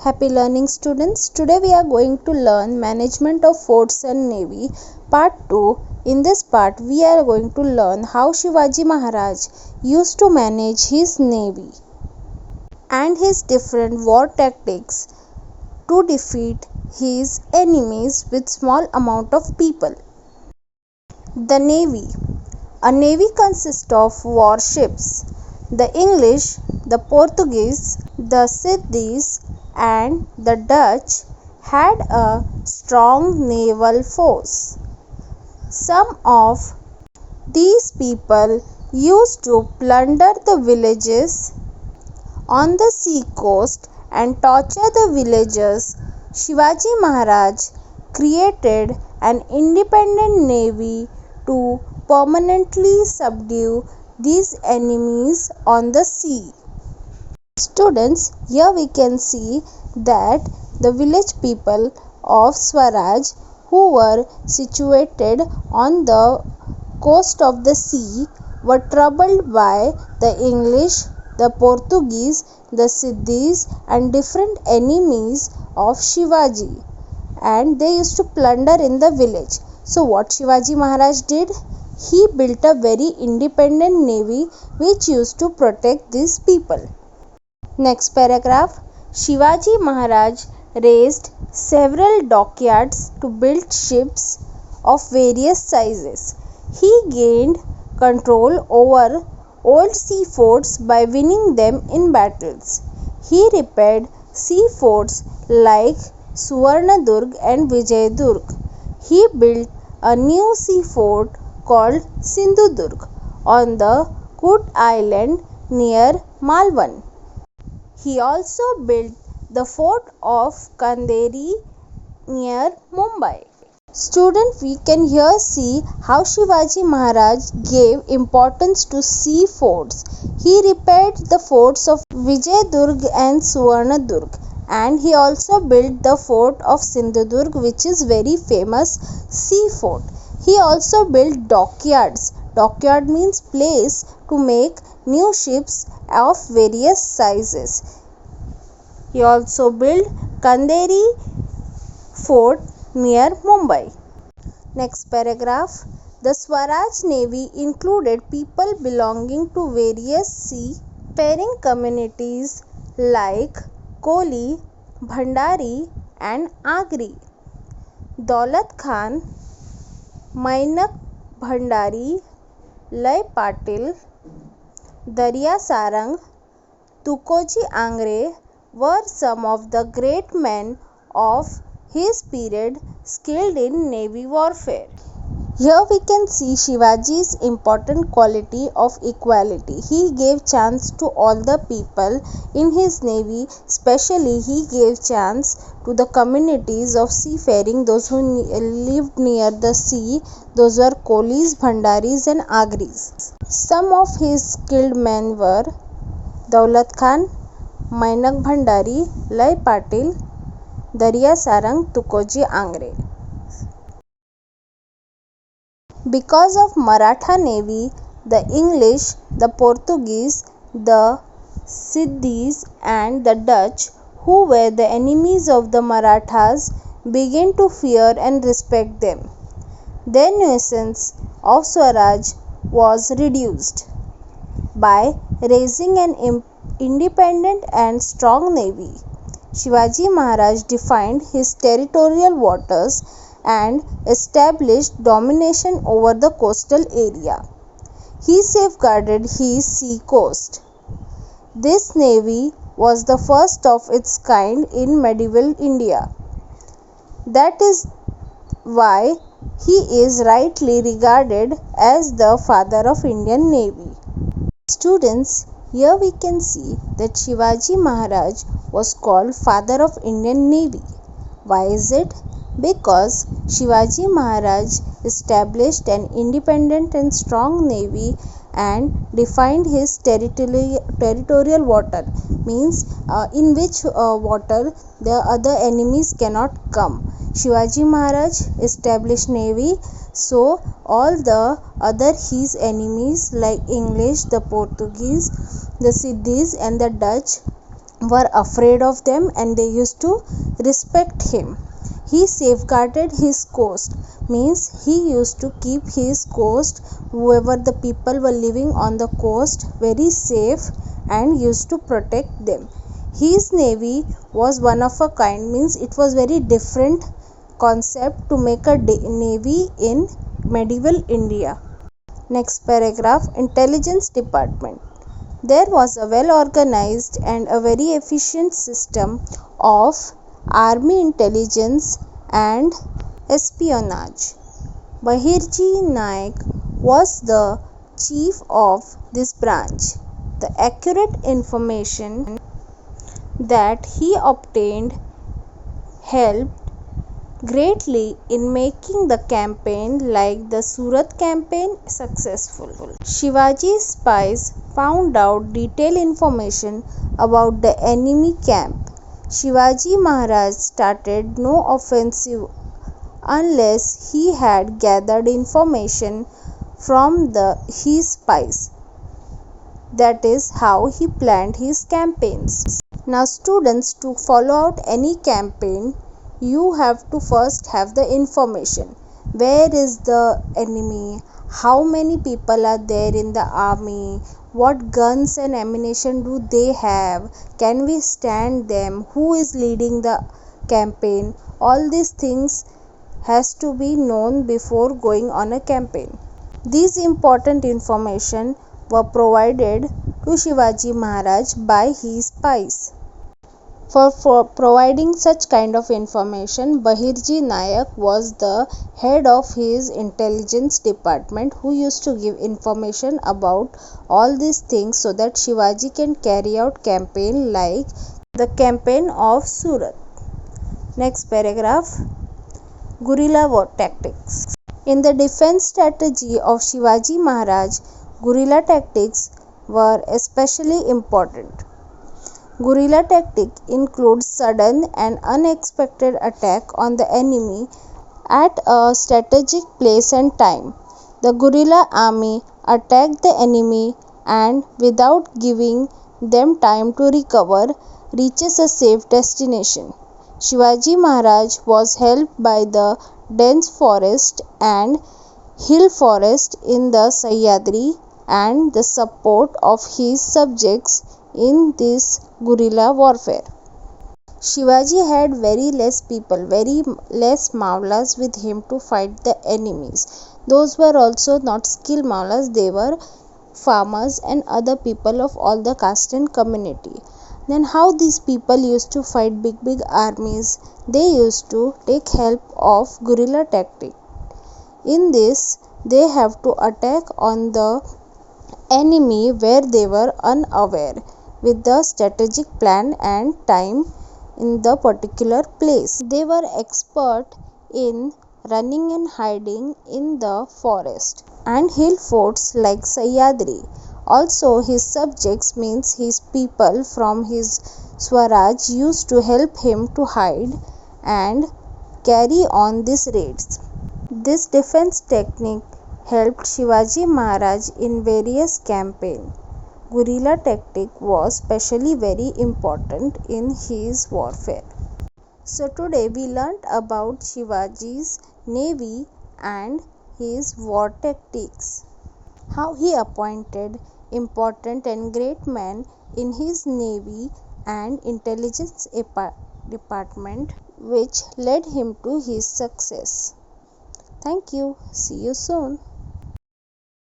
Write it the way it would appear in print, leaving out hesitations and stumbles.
Happy learning students. Today we are going to learn management of forts and navy part 2. In this part we are going to learn how Shivaji Maharaj used to manage his navy and his different war tactics to defeat his enemies with small amount of people. The navy. A navy consists of warships. The English, the Portuguese, the Sindhis and the Dutch had a strong naval force. Some of these people used to plunder the villages on the sea coast and torture the villagers. Shivaji Maharaj created an independent navy to permanently subdue these enemies on the sea. Students, here we can see that the village people of Swaraj who were situated on the coast of the sea were troubled by the English, the Portuguese, the Sindhis and different enemies of Shivaji, and they used to plunder in the village. So what Shivaji Maharaj did? He built a very independent navy which used to protect these people. Next paragraph. Shivaji Maharaj raised several dockyards to build ships of various sizes. He gained control over old sea forts by winning them in battles. He repaired sea forts like Suvarnadurg and Vijayadurg. He built a new sea fort called Sindhudurg on the Coot Island near Malvan. He also built the fort of Kanderi near Mumbai. Student, we can here see how Shivaji Maharaj gave importance to sea forts. He repaired the forts of Vijayadurg and Suvarnadurg, and he also built the fort of Sindhudurg, which is very famous sea fort. He also built dockyards. Dockyard means place to make new ships of various sizes. He also built Kanderi fort near Mumbai. Next paragraph. The Swaraj Navy included people belonging to various sea-faring communities like Koli, Bhandari and Agri. Daulat Khan, Mainak Bhandari, Lay Patil, Darya Sarang, Tukoji Angre were some of the great men of his period skilled in navy warfare. Here we can see Shivaji's important quality of equality. He gave chance to all the people in his navy, especially he gave chance to the communities of seafaring, those who lived near the sea. Those were Kolis, Bhandaris and Agris. Some of his skilled men were Daulat Khan, Mainak Bhandari, Lay Patil, Darya Sarang, Tukoji Angre. Because of Maratha Navy, the English, the Portuguese, the Sindhis and the Dutch, who were the enemies of the Marathas, began to fear and respect them. Their nuisance of Swaraj was reduced by raising an independent and strong navy. Shivaji Maharaj defined his territorial waters and established domination over the coastal area. He safeguarded his sea coast. This navy was the first of its kind in medieval India. That is why he is rightly regarded as the father of Indian Navy. Students, here we can see that Shivaji Maharaj was called father of Indian Navy. Why is it? Because Shivaji Maharaj established an independent and strong navy and defined his territorial water, means in which water the other enemies cannot come. Shivaji Maharaj established navy, so all the other his enemies like English, the Portuguese, the Sindhis and the Dutch were afraid of them and they used to respect him. He safeguarded his coast, means he used to keep his coast, whoever the people were living on the coast, very safe and used to protect them. His navy was one of a kind, means it was very different concept to make a navy in medieval India. Next paragraph, intelligence department. There was a well organized and a very efficient system of army intelligence and espionage. Bahirji Naik was the chief of this branch. The accurate information that he obtained helped greatly in making the campaign like the Surat campaign successful. Shivaji's spies found out detailed information about the enemy camp. Shivaji Maharaj started no offensive unless he had gathered information from his spies. That is how he planned his campaigns. Now students, to follow out any campaign, you have to first have the information. Where is the enemy? How many people are there in the army? What guns and ammunition do they have? Can we stand them? Who is leading the campaign? All these things has to be known before going on a campaign. These important information were provided to Shivaji Maharaj by his spies. For providing such kind of information, Bahirji Nayak was the head of his intelligence department, who used to give information about all these things so that Shivaji can carry out campaign like the campaign of Surat. Next paragraph, guerrilla war tactics. In the defense strategy of Shivaji Maharaj, guerrilla tactics were especially important. Guerrilla tactic includes sudden and unexpected attack on the enemy at a strategic place and time. The guerrilla army attacked the enemy and without giving them time to recover, reaches a safe destination. Shivaji Maharaj was helped by the dense forest and hill forest in the Sahyadri and the support of his subjects in this guerrilla warfare. Shivaji had very less people, very less Mawlas with him to fight the enemies. Those were also not skilled Mawlas, they were farmers and other people of all the caste and community. Then how these people used to fight big armies? They used to take help of guerrilla tactic. In this, they have to attack on the enemy where they were unaware, with the strategic plan and time in the particular place. They were expert in running and hiding in the forest and hill forts like Sahyadri. Also his subjects, means his people from his Swaraj, used to help him to hide and carry on these raids. This defense technique helped Shivaji Maharaj in various campaigns. Guerrilla tactic was specially very important in his warfare. So today we learnt about Shivaji's navy and his war tactics. How he appointed important and great men in his navy and intelligence department, which led him to his success. Thank you. See you soon.